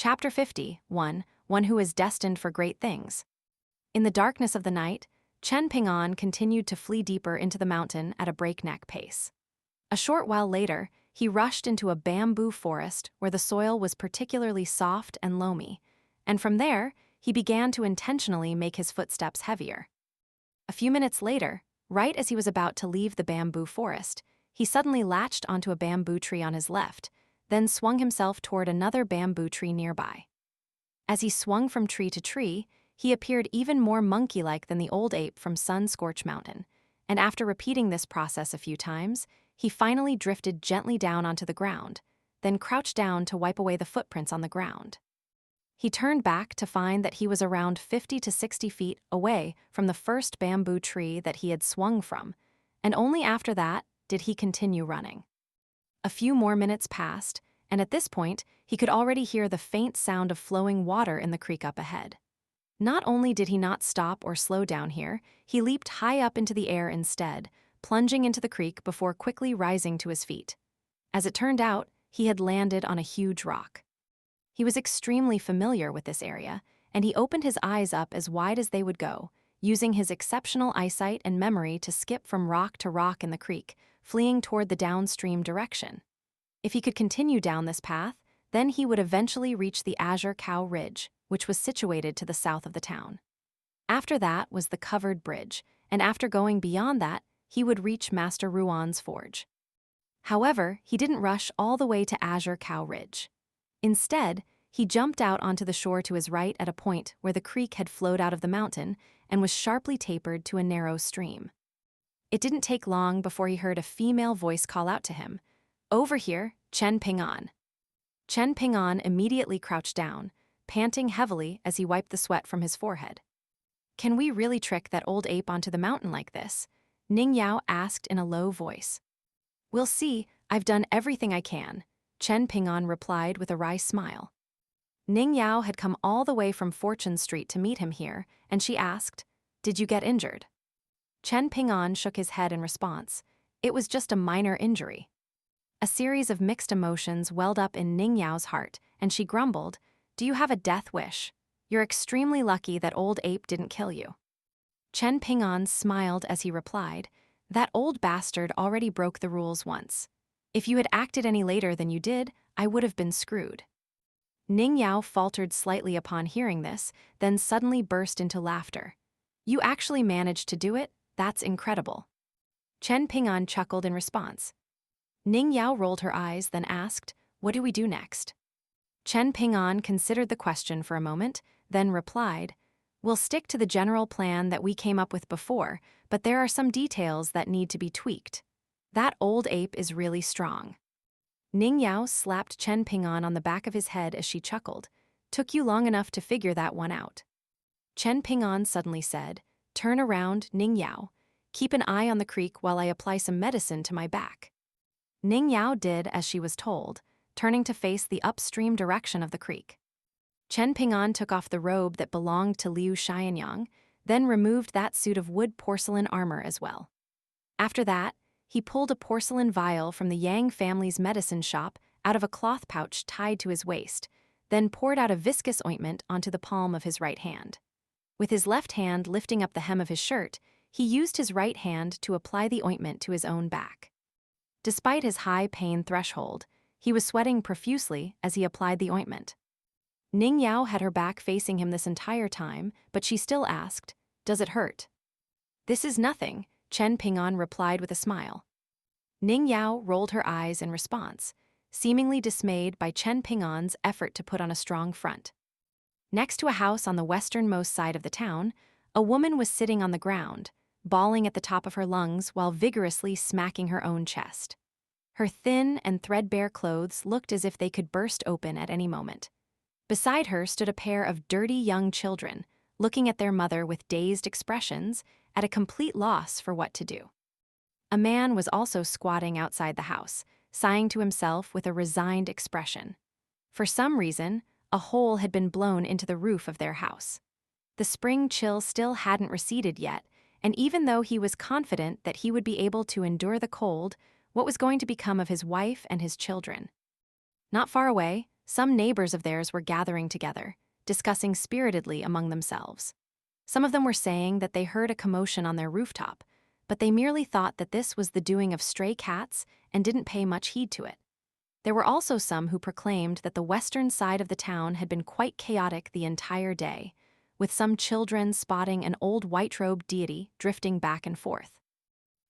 Chapter 50, 1 who is destined for great things. In the darkness of the night, Chen Ping'an continued to flee deeper into the mountain at a breakneck pace. A short while later, he rushed into a bamboo forest where the soil was particularly soft and loamy, and from there, he began to intentionally make his footsteps heavier. A few minutes later, right as he was about to leave the bamboo forest, he suddenly latched onto a bamboo tree on his left, then swung himself toward another bamboo tree nearby. As he swung from tree to tree, he appeared even more monkey-like than the old ape from Sun-Scorched Mountain, and after repeating this process a few times, he finally drifted gently down onto the ground, then crouched down to wipe away the footprints on the ground. He turned back to find that he was around 50 to 60 feet away from the first bamboo tree that he had swung from, and only after that did he continue running. A few more minutes passed, and at this point, he could already hear the faint sound of flowing water in the creek up ahead. Not only did he not stop or slow down here, he leaped high up into the air instead, plunging into the creek before quickly rising to his feet. As it turned out, he had landed on a huge rock. He was extremely familiar with this area, and he opened his eyes up as wide as they would go, using his exceptional eyesight and memory to skip from rock to rock in the creek, fleeing toward the downstream direction. If he could continue down this path, then he would eventually reach the Azure Cow Ridge, which was situated to the south of the town. After that was the covered bridge, and after going beyond that, he would reach Master Ruan's forge. However, he didn't rush all the way to Azure Cow Ridge. Instead, he jumped out onto the shore to his right at a point where the creek had flowed out of the mountain and was sharply tapered to a narrow stream. It didn't take long before he heard a female voice call out to him, "Over here, Chen Ping'an." Chen Ping'an immediately crouched down, panting heavily as he wiped the sweat from his forehead. "Can we really trick that old ape onto the mountain like this?" Ning Yao asked in a low voice. "We'll see, I've done everything I can," Chen Ping'an replied with a wry smile. Ning Yao had come all the way from Fortune Street to meet him here, and she asked, "Did you get injured?" Chen Ping'an shook his head in response. It was just a minor injury. A series of mixed emotions welled up in Ning Yao's heart, and she grumbled, "Do you have a death wish? You're extremely lucky that old ape didn't kill you." Chen Ping'an smiled as he replied, "That old bastard already broke the rules once. If you had acted any later than you did, I would have been screwed." Ning Yao faltered slightly upon hearing this, then suddenly burst into laughter. "You actually managed to do it? That's incredible." Chen Ping'an chuckled in response. Ning Yao rolled her eyes, then asked, "What do we do next?" Chen Ping'an considered the question for a moment, then replied, "We'll stick to the general plan that we came up with before, but there are some details that need to be tweaked. That old ape is really strong." Ning Yao slapped Chen Ping'an on the back of his head as she chuckled. "Took you long enough to figure that one out." Chen Ping'an suddenly said, "Turn around, Ning Yao. Keep an eye on the creek while I apply some medicine to my back." Ning Yao did as she was told, turning to face the upstream direction of the creek. Chen Ping'an took off the robe that belonged to Liu Xianyang, then removed that suit of wood porcelain armor as well. After that, he pulled a porcelain vial from the Yang family's medicine shop out of a cloth pouch tied to his waist, then poured out a viscous ointment onto the palm of his right hand. With his left hand lifting up the hem of his shirt, he used his right hand to apply the ointment to his own back. Despite his high pain threshold, he was sweating profusely as he applied the ointment. Ning Yao had her back facing him this entire time, but she still asked, "Does it hurt?" "This is nothing," Chen Ping'an replied with a smile. Ning Yao rolled her eyes in response, seemingly dismayed by Chen Ping'an's effort to put on a strong front. Next to a house on the westernmost side of the town, a woman was sitting on the ground, bawling at the top of her lungs while vigorously smacking her own chest. Her thin and threadbare clothes looked as if they could burst open at any moment. Beside her stood a pair of dirty young children, looking at their mother with dazed expressions, at a complete loss for what to do. A man was also squatting outside the house, sighing to himself with a resigned expression. For some reason, a hole had been blown into the roof of their house. The spring chill still hadn't receded yet, and even though he was confident that he would be able to endure the cold, what was going to become of his wife and his children? Not far away, some neighbors of theirs were gathering together, discussing spiritedly among themselves. Some of them were saying that they heard a commotion on their rooftop, but they merely thought that this was the doing of stray cats and didn't pay much heed to it. There were also some who proclaimed that the western side of the town had been quite chaotic the entire day, with some children spotting an old white-robed deity drifting back and forth.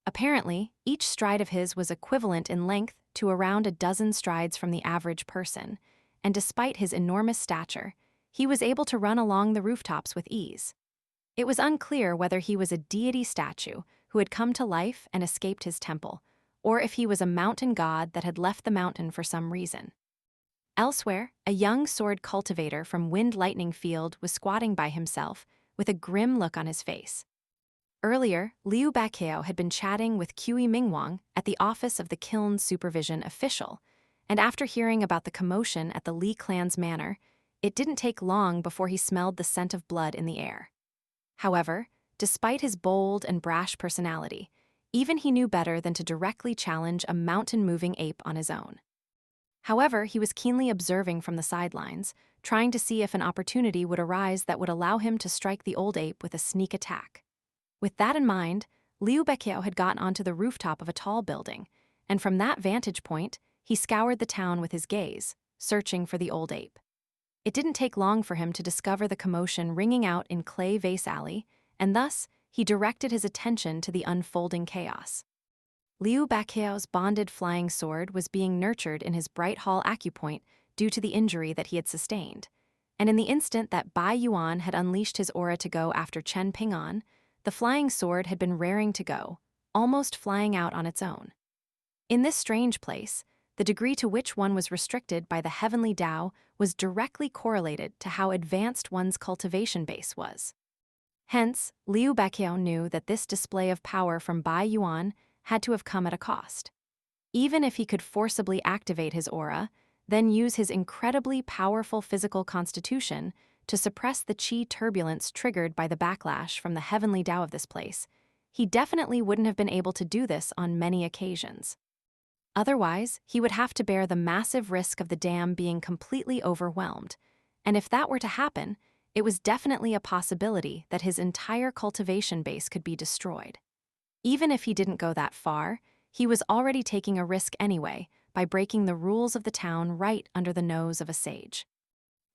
Apparently, each stride of his was equivalent in length to around a dozen strides from the average person, and despite his enormous stature, he was able to run along the rooftops with ease. It was unclear whether he was a deity statue who had come to life and escaped his temple, or if he was a mountain god that had left the mountain for some reason. Elsewhere, a young sword cultivator from Wind Lightning Field was squatting by himself with a grim look on his face. Earlier, Liu Baiqiao had been chatting with Kui Mingwang at the office of the Kiln Supervision Official, and after hearing about the commotion at the Li clan's manor, it didn't take long before he smelled the scent of blood in the air. However, despite his bold and brash personality, even he knew better than to directly challenge a mountain-moving ape on his own. However, he was keenly observing from the sidelines, trying to see if an opportunity would arise that would allow him to strike the old ape with a sneak attack. With that in mind, Liu Baiqiao had gotten onto the rooftop of a tall building, and from that vantage point, he scoured the town with his gaze, searching for the old ape. It didn't take long for him to discover the commotion ringing out in Clay Vase Alley, and thus, he directed his attention to the unfolding chaos. Liu Baiqiao's bonded flying sword was being nurtured in his Bright Hall acupoint due to the injury that he had sustained, and in the instant that Bai Yuan had unleashed his aura to go after Chen Ping'an, the flying sword had been raring to go, almost flying out on its own. In this strange place, the degree to which one was restricted by the heavenly Tao was directly correlated to how advanced one's cultivation base was. Hence, Liu Baiqiao knew that this display of power from Bai Yuan had to have come at a cost. Even if he could forcibly activate his aura, then use his incredibly powerful physical constitution to suppress the qi turbulence triggered by the backlash from the heavenly Tao of this place, he definitely wouldn't have been able to do this on many occasions. Otherwise, he would have to bear the massive risk of the dam being completely overwhelmed, and if that were to happen, it was definitely a possibility that his entire cultivation base could be destroyed. Even if he didn't go that far, he was already taking a risk anyway by breaking the rules of the town right under the nose of a sage.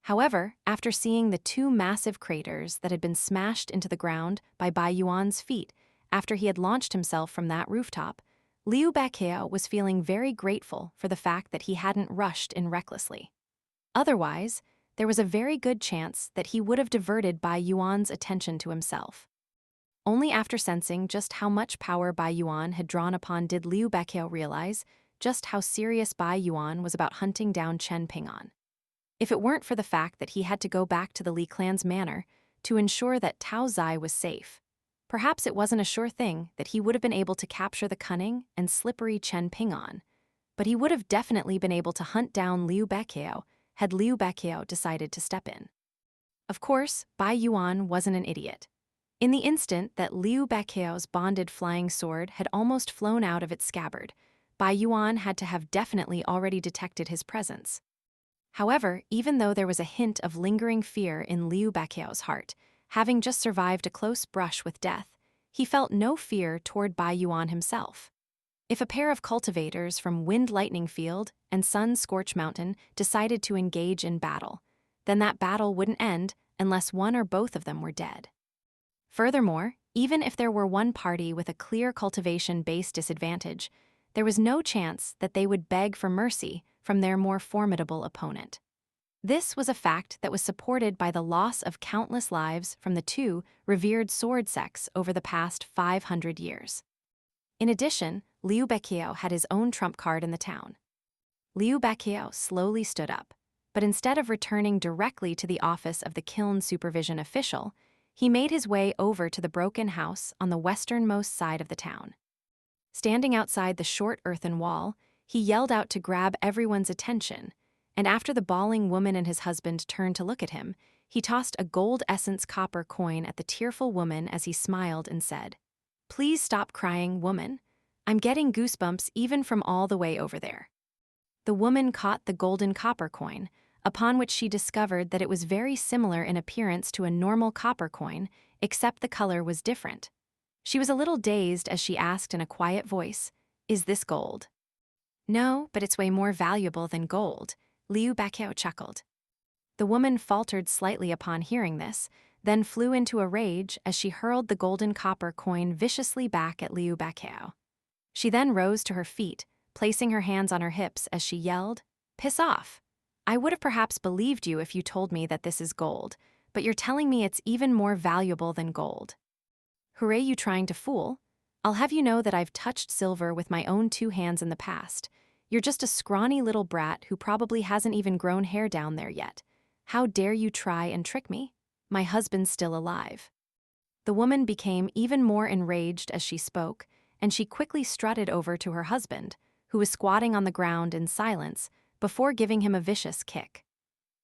However, after seeing the two massive craters that had been smashed into the ground by Bai Yuan's feet after he had launched himself from that rooftop, Liu Baiqiao was feeling very grateful for the fact that he hadn't rushed in recklessly. Otherwise, there was a very good chance that he would have diverted Bai Yuan's attention to himself. Only after sensing just how much power Bai Yuan had drawn upon did Liu Baiqiao realize just how serious Bai Yuan was about hunting down Chen Ping'an. If it weren't for the fact that he had to go back to the Li clan's manor to ensure that Tao Zai was safe, perhaps it wasn't a sure thing that he would have been able to capture the cunning and slippery Chen Ping'an, but he would have definitely been able to hunt down Liu Baiqiao had Liu Baiqiao decided to step in. Of course, Bai Yuan wasn't an idiot. In the instant that Liu Baiqiao's bonded flying sword had almost flown out of its scabbard, Bai Yuan had to have definitely already detected his presence. However, even though there was a hint of lingering fear in Liu Baiqiao's heart, having just survived a close brush with death, he felt no fear toward Bai Yuan himself. If a pair of cultivators from Wind Lightning Field and Sun Scorch Mountain decided to engage in battle, then that battle wouldn't end unless one or both of them were dead. Furthermore, even if there were one party with a clear cultivation-based disadvantage, there was no chance that they would beg for mercy from their more formidable opponent. This was a fact that was supported by the loss of countless lives from the two revered sword sects over the past 500 years. In addition, Liu Baiqiao had his own trump card in the town. Liu Baiqiao slowly stood up, but instead of returning directly to the office of the Kiln Supervision Official, he made his way over to the broken house on the westernmost side of the town. Standing outside the short earthen wall, he yelled out to grab everyone's attention, and after the bawling woman and his husband turned to look at him, he tossed a gold essence copper coin at the tearful woman as he smiled and said, "Please stop crying, woman. I'm getting goosebumps even from all the way over there." The woman caught the golden copper coin, upon which she discovered that it was very similar in appearance to a normal copper coin, except the color was different. She was a little dazed as she asked in a quiet voice, "Is this gold?" "No, but it's way more valuable than gold," Liu Baiqiao chuckled. The woman faltered slightly upon hearing this, then flew into a rage as she hurled the golden copper coin viciously back at Liu Baiqiao. She then rose to her feet, placing her hands on her hips as she yelled, "Piss off! I would have perhaps believed you if you told me that this is gold, but you're telling me it's even more valuable than gold. Hooray, you trying to fool? I'll have you know that I've touched silver with my own 2 hands in the past. You're just a scrawny little brat who probably hasn't even grown hair down there yet. How dare you try and trick me? My husband's still alive." The woman became even more enraged as she spoke, and she quickly strutted over to her husband, who was squatting on the ground in silence, before giving him a vicious kick.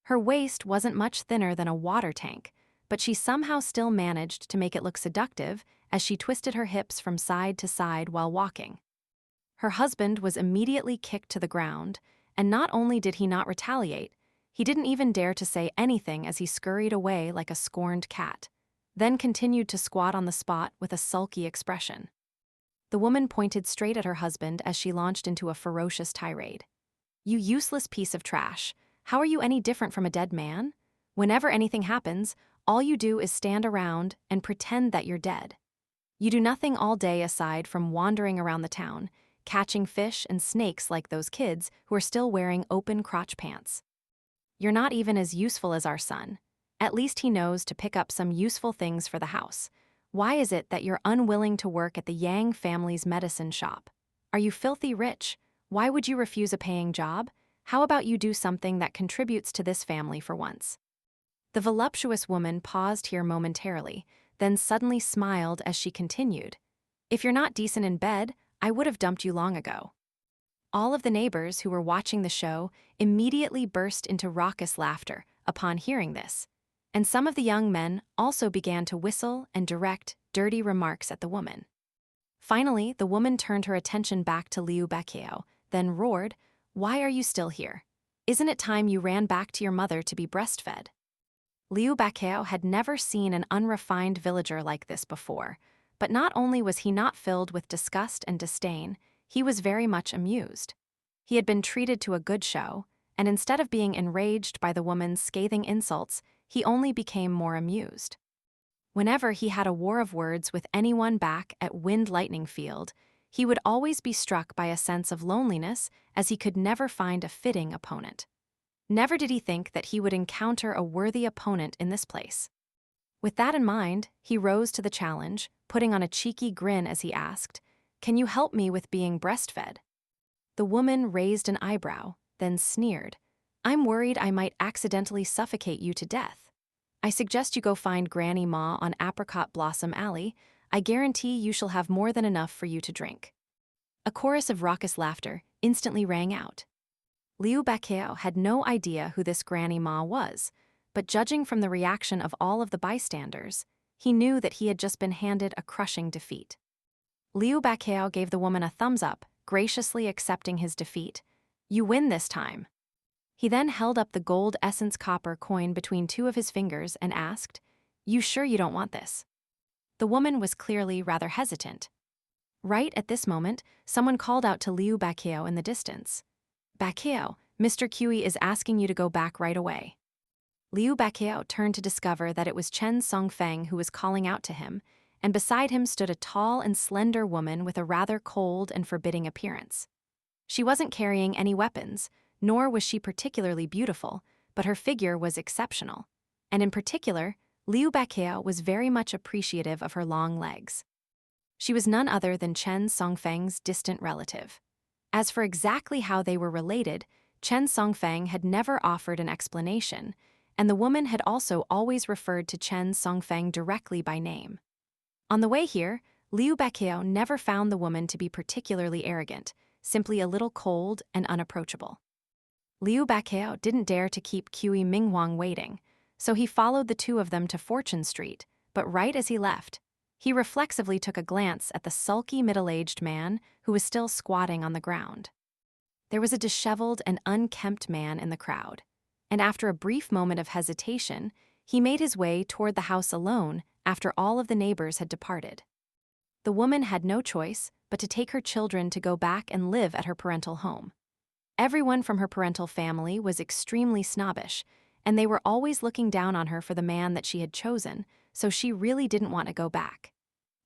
Her waist wasn't much thinner than a water tank, but she somehow still managed to make it look seductive as she twisted her hips from side to side while walking. Her husband was immediately kicked to the ground, and not only did he not retaliate, he didn't even dare to say anything as he scurried away like a scorned cat, then continued to squat on the spot with a sulky expression. The woman pointed straight at her husband as she launched into a ferocious tirade. "You useless piece of trash. How are you any different from a dead man? Whenever anything happens, all you do is stand around and pretend that you're dead. You do nothing all day aside from wandering around the town, catching fish and snakes like those kids who are still wearing open crotch pants. You're not even as useful as our son. At least he knows to pick up some useful things for the house. Why is it that you're unwilling to work at the Yang family's medicine shop? Are you filthy rich? Why would you refuse a paying job? How about you do something that contributes to this family for once?" The voluptuous woman paused here momentarily, then suddenly smiled as she continued, "If you're not decent in bed, I would have dumped you long ago." All of the neighbors who were watching the show immediately burst into raucous laughter upon hearing this, and some of the young men also began to whistle and direct dirty remarks at the woman. Finally, the woman turned her attention back to Liu Baiqiao, then roared, "Why are you still here? Isn't it time you ran back to your mother to be breastfed?" Liu Baiqiao had never seen an unrefined villager like this before, but not only was he not filled with disgust and disdain, he was very much amused. He had been treated to a good show, and instead of being enraged by the woman's scathing insults, he only became more amused. Whenever he had a war of words with anyone back at Wind Lightning Field, he would always be struck by a sense of loneliness as he could never find a fitting opponent. Never did he think that he would encounter a worthy opponent in this place. With that in mind, he rose to the challenge, putting on a cheeky grin as he asked, "Can you help me with being breastfed?" The woman raised an eyebrow, then sneered, "I'm worried I might accidentally suffocate you to death. I suggest you go find Granny Ma on Apricot Blossom Alley. I guarantee you she'll have more than enough for you to drink." A chorus of raucous laughter instantly rang out. Liu Baiqiao had no idea who this Granny Ma was, but judging from the reaction of all of the bystanders, he knew that he had just been handed a crushing defeat. Liu Baiqiao gave the woman a thumbs up, graciously accepting his defeat. "You win this time." He then held up the gold essence copper coin between 2 of his fingers and asked, "You sure you don't want this?" The woman was clearly rather hesitant. Right at this moment, someone called out to Liu Baiqiao in the distance, "Baiqiao, Mr. Qi is asking you to go back right away." Liu Baiqiao turned to discover that it was Chen Songfeng who was calling out to him, and beside him stood a tall and slender woman with a rather cold and forbidding appearance. She wasn't carrying any weapons, nor was she particularly beautiful, but her figure was exceptional, and in particular, Liu Baiqiao was very much appreciative of her long legs. She was none other than Chen Songfeng's distant relative. As for exactly how they were related, Chen Songfeng had never offered an explanation, and the woman had also always referred to Chen Songfeng directly by name. On the way here, Liu Baiqiao never found the woman to be particularly arrogant, simply a little cold and unapproachable. Liu Baiqiao didn't dare to keep Qi Minghuang waiting, so he followed the 2 of them to Fortune Street, but right as he left, he reflexively took a glance at the sulky middle-aged man who was still squatting on the ground. There was a disheveled and unkempt man in the crowd, and after a brief moment of hesitation, he made his way toward the house alone after all of the neighbors had departed. The woman had no choice but to take her children to go back and live at her parental home. Everyone from her parental family was extremely snobbish, and they were always looking down on her for the man that she had chosen, so she really didn't want to go back.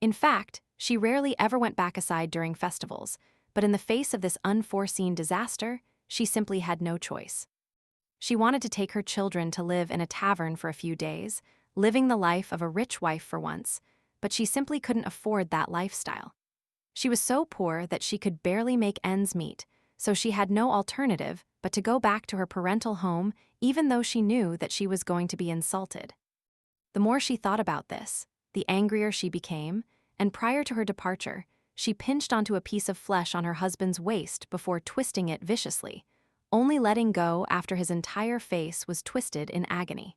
In fact, she rarely ever went back aside during festivals, but in the face of this unforeseen disaster, she simply had no choice. She wanted to take her children to live in a tavern for a few days, living the life of a rich wife for once, but she simply couldn't afford that lifestyle. She was so poor that she could barely make ends meet, so she had no alternative but to go back to her parental home even though she knew that she was going to be insulted. The more she thought about this, the angrier she became, and prior to her departure, she pinched onto a piece of flesh on her husband's waist before twisting it viciously, only letting go after his entire face was twisted in agony.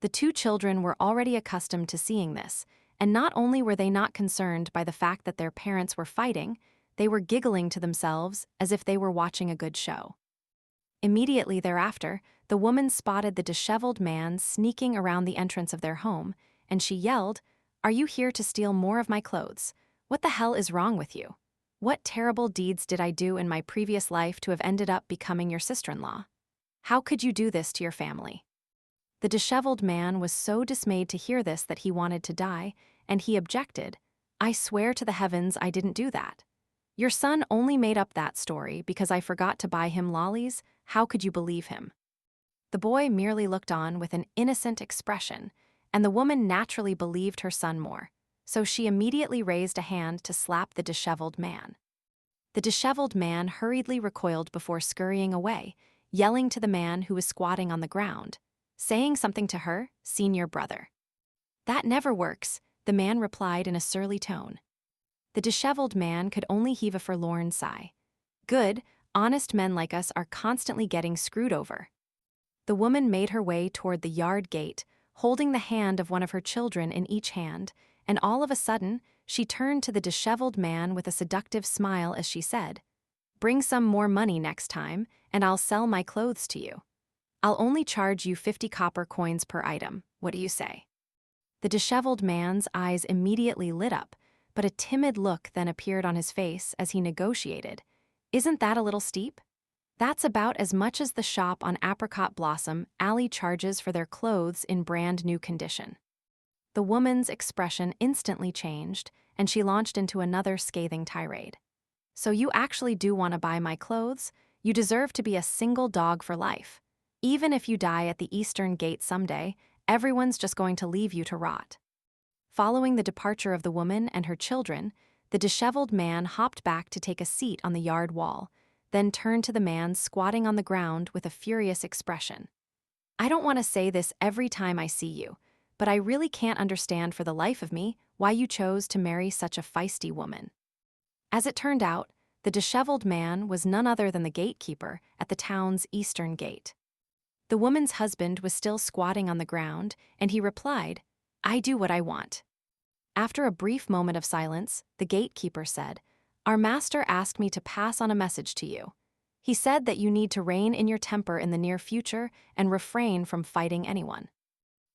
The two children were already accustomed to seeing this, and not only were they not concerned by the fact that their parents were fighting, they were giggling to themselves as if they were watching a good show. Immediately thereafter, the woman spotted the disheveled man sneaking around the entrance of their home, and she yelled, "Are you here to steal more of my clothes? What the hell is wrong with you? What terrible deeds did I do in my previous life to have ended up becoming your sister-in-law? How could you do this to your family?" The disheveled man was so dismayed to hear this that he wanted to die, and he objected, "I swear to the heavens I didn't do that. Your son only made up that story because I forgot to buy him lollies. How could you believe him?" The boy merely looked on with an innocent expression, and the woman naturally believed her son more, so she immediately raised a hand to slap the disheveled man. The disheveled man hurriedly recoiled before scurrying away, yelling to the man who was squatting on the ground, saying something to her senior brother. "That never works," the man replied in a surly tone. The disheveled man could only heave a forlorn sigh. "Good, honest men like us are constantly getting screwed over." The woman made her way toward the yard gate, holding the hand of one of her children in each hand, and all of a sudden, she turned to the disheveled man with a seductive smile as she said, "Bring some more money next time, and I'll sell my clothes to you. I'll only charge you 50 copper coins per item. What do you say?" The disheveled man's eyes immediately lit up, but a timid look then appeared on his face as he negotiated. "Isn't that a little steep? That's about as much as the shop on Apricot Blossom Alley charges for their clothes in brand new condition." The woman's expression instantly changed, and she launched into another scathing tirade. "So you actually do want to buy my clothes? You deserve to be a single dog for life. Even if you die at the Eastern Gate someday, everyone's just going to leave you to rot." Following the departure of the woman and her children, the disheveled man hopped back to take a seat on the yard wall, then turned to the man squatting on the ground with a furious expression. "I don't want to say this every time I see you, but I really can't understand for the life of me why you chose to marry such a feisty woman." As it turned out, the disheveled man was none other than the gatekeeper at the town's eastern gate. The woman's husband was still squatting on the ground, and he replied, "I do what I want." After a brief moment of silence, the gatekeeper said, "Our master asked me to pass on a message to you. He said that you need to rein in your temper in the near future and refrain from fighting anyone."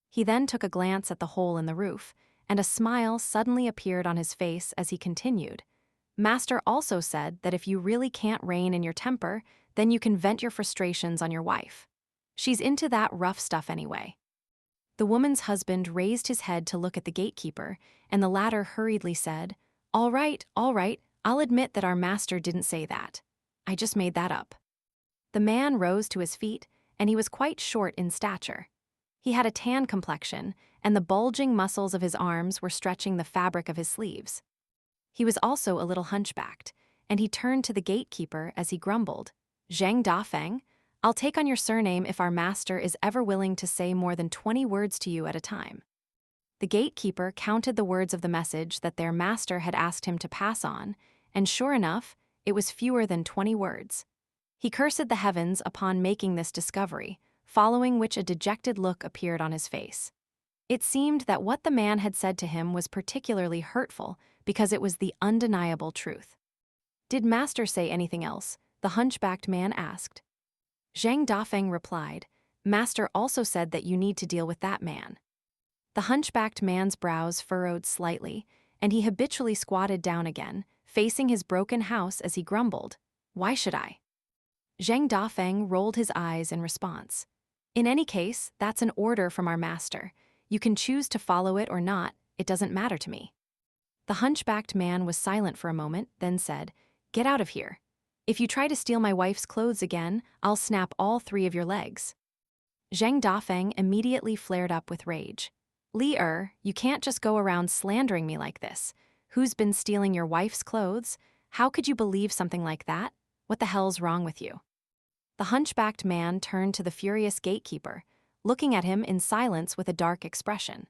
He then took a glance at the hole in the roof, and a smile suddenly appeared on his face as he continued, "Master also said that if you really can't rein in your temper, then you can vent your frustrations on your wife. She's into that rough stuff anyway." The woman's husband raised his head to look at the gatekeeper, and the latter hurriedly said, all right, I'll admit that our master didn't say that. I just made that up." The man rose to his feet, and he was quite short in stature. He had a tan complexion, and the bulging muscles of his arms were stretching the fabric of his sleeves. He was also a little hunchbacked, and he turned to the gatekeeper as he grumbled, "Zhang Dafeng, I'll take on your surname if our master is ever willing to say more than 20 words to you at a time." The gatekeeper counted the words of the message that their master had asked him to pass on, and sure enough, it was fewer than 20 words. He cursed the heavens upon making this discovery, following which a dejected look appeared on his face. It seemed that what the man had said to him was particularly hurtful because it was the undeniable truth. "Did master say anything else?" the hunchbacked man asked. Zhang Dafeng replied, Master also said that you need to deal with that man. The hunchbacked man's brows furrowed slightly, and he habitually squatted down again, facing his broken house as he grumbled, "Why should I?" Zheng Dafeng rolled his eyes in response. "In any case, that's an order from our master. You can choose to follow it or not, it doesn't matter to me." The hunchbacked man was silent for a moment, then said, "Get out of here. If you try to steal my wife's clothes again, I'll snap all 3 of your legs." Zheng Dafeng immediately flared up with rage. "Li you can't just go around slandering me like this. Who's been stealing your wife's clothes? How could you believe something like that? What the hell's wrong with you?" The hunchbacked man turned to the furious gatekeeper, looking at him in silence with a dark expression.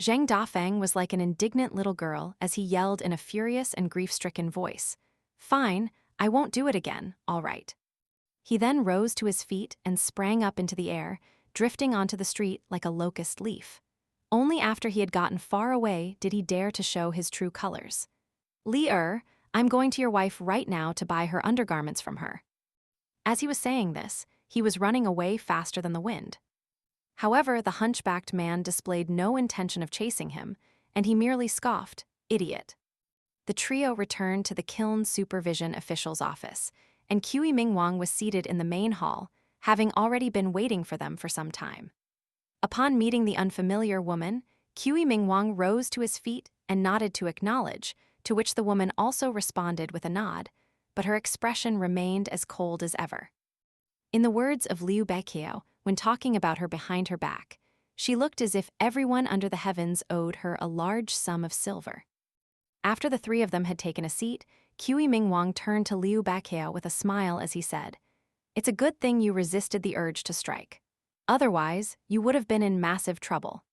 Zheng Dafeng was like an indignant little girl as he yelled in a furious and grief-stricken voice, "Fine, I won't do it again, all right." He then rose to his feet and sprang up into the air, drifting onto the street like a locust leaf. Only after he had gotten far away did he dare to show his true colors. "Li I'm going to your wife right now to buy her undergarments from her." As he was saying this, he was running away faster than the wind. However, the hunchbacked man displayed no intention of chasing him, and he merely scoffed, "Idiot." The trio returned to the kiln supervision official's office, and Qi Mingwang was seated in the main hall, having already been waiting for them for some time. Upon meeting the unfamiliar woman, Qi Mingwang rose to his feet and nodded to acknowledge, to which the woman also responded with a nod, but her expression remained as cold as ever. In the words of Liu Beiqiao, when talking about her behind her back, she looked as if everyone under the heavens owed her a large sum of silver. After the 3 of them had taken a seat, Qi Mingwang turned to Liu Beiqiao with a smile as he said, "It's a good thing you resisted the urge to strike. Otherwise, you would have been in massive trouble.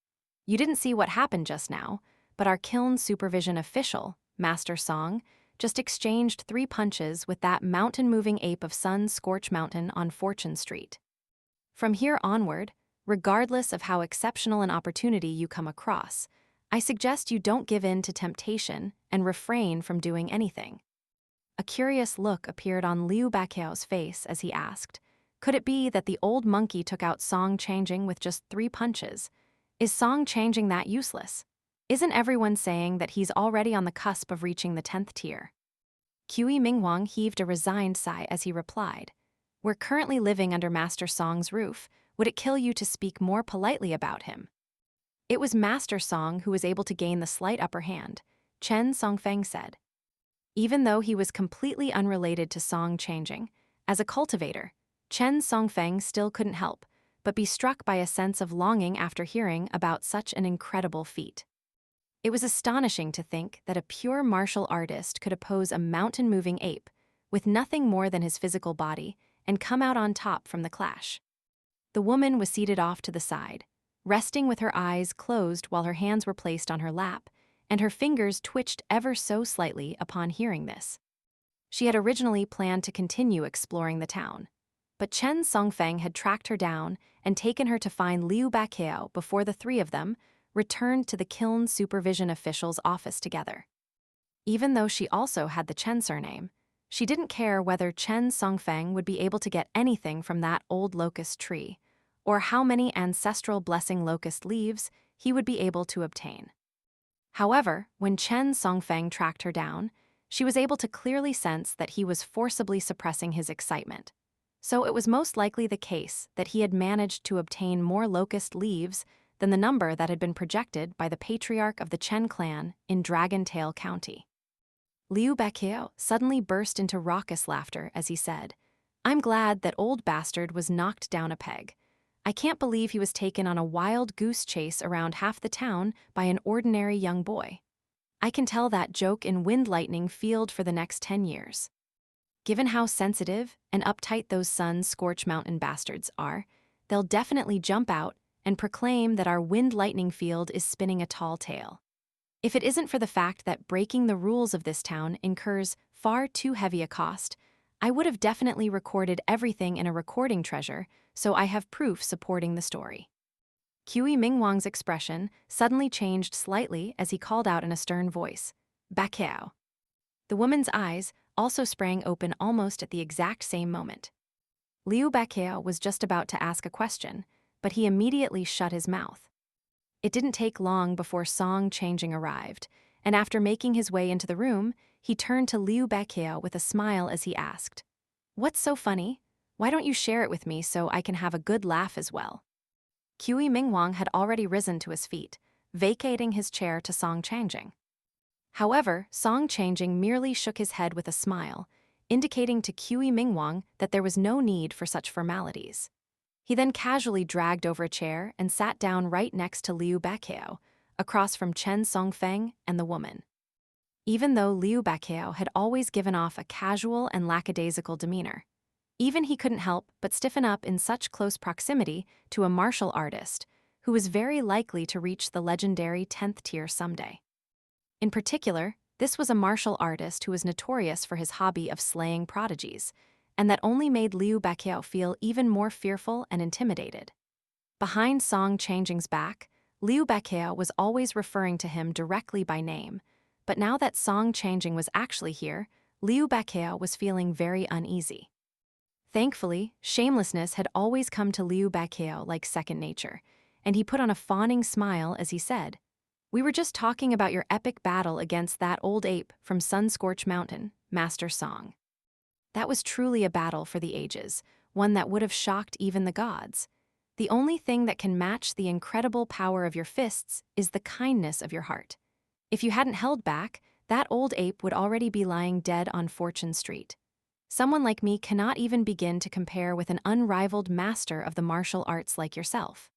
You didn't see what happened just now, but our kiln supervision official, Master Song, just exchanged 3 punches with that mountain-moving ape of Sun Scorch Mountain on Fortune Street. From here onward, regardless of how exceptional an opportunity you come across, I suggest you don't give in to temptation and refrain from doing anything." A curious look appeared on Liu Beiqiao's face as he asked, "Could it be that the old monkey took out Song Changing with just 3 punches? Is Song Changing that useless? Isn't everyone saying that he's already on the cusp of reaching the 10th tier?" Qi Mingwang heaved a resigned sigh as he replied, "We're currently living under Master Song's roof. Would it kill you to speak more politely about him?" It was Master Song who was able to gain the slight upper hand, Chen Songfeng said. Even though he was completely unrelated to Song Changing, as a cultivator, Chen Songfeng still couldn't help but be struck by a sense of longing after hearing about such an incredible feat. It was astonishing to think that a pure martial artist could oppose a mountain-moving ape with nothing more than his physical body and come out on top from the clash. The woman was seated off to the side, resting with her eyes closed while her hands were placed on her lap, and her fingers twitched ever so slightly upon hearing this. She had originally planned to continue exploring the town, but Chen Songfeng had tracked her down and taken her to find Liu Beiqiao before the 3 of them returned to the kiln supervision official's office together. Even though she also had the Chen surname, she didn't care whether Chen Songfeng would be able to get anything from that old locust tree, or how many ancestral blessing locust leaves he would be able to obtain. However, when Chen Songfeng tracked her down, she was able to clearly sense that he was forcibly suppressing his excitement. So it was most likely the case that he had managed to obtain more locust leaves than the number that had been projected by the patriarch of the Chen clan in Dragon Tail County. Liu Beiqiao suddenly burst into raucous laughter as he said, "I'm glad that old bastard was knocked down a peg. I can't believe he was taken on a wild goose chase around half the town by an ordinary young boy. I can tell that joke in Wind Lightning Field for the next 10 years. Given how sensitive and uptight those Sun Scorch Mountain bastards are, they'll definitely jump out and proclaim that our Wind Lightning Field is spinning a tall tale. If it isn't for the fact that breaking the rules of this town incurs far too heavy a cost, I would have definitely recorded everything in a recording treasure, so I have proof supporting the story." Qi Mingwang's expression suddenly changed slightly as he called out in a stern voice, "Beiqiao." The woman's eyes also sprang open almost at the exact same moment. Liu Baqao was just about to ask a question, but he immediately shut his mouth. It didn't take long before Song Changing arrived, and after making his way into the room, he turned to Liu Baqao with a smile as he asked, "What's so funny? Why don't you share it with me so I can have a good laugh as well?" Kui Mingwang had already risen to his feet, vacating his chair to Song Changing. However, Song Changing merely shook his head with a smile, indicating to Kui Mingwang that there was no need for such formalities. He then casually dragged over a chair and sat down right next to Liu Baqao, across from Chen Songfeng and the woman. Even though Liu Baqao had always given off a casual and lackadaisical demeanor, even he couldn't help but stiffen up in such close proximity to a martial artist who was very likely to reach the legendary 10th tier someday. In particular, this was a martial artist who was notorious for his hobby of slaying prodigies, and that only made Liu Baqao feel even more fearful and intimidated. Behind Song Changing's back, Liu Baqao was always referring to him directly by name, but now that Song Changing was actually here, Liu Baqao was feeling very uneasy. Thankfully, shamelessness had always come to Liu Baqao like second nature, and he put on a fawning smile as he said, "We were just talking about your epic battle against that old ape from Sunscorch Mountain, Master Song. That was truly a battle for the ages, one that would have shocked even the gods. The only thing that can match the incredible power of your fists is the kindness of your heart. If you hadn't held back, that old ape would already be lying dead on Fortune Street. Someone like me cannot even begin to compare with an unrivaled master of the martial arts like yourself."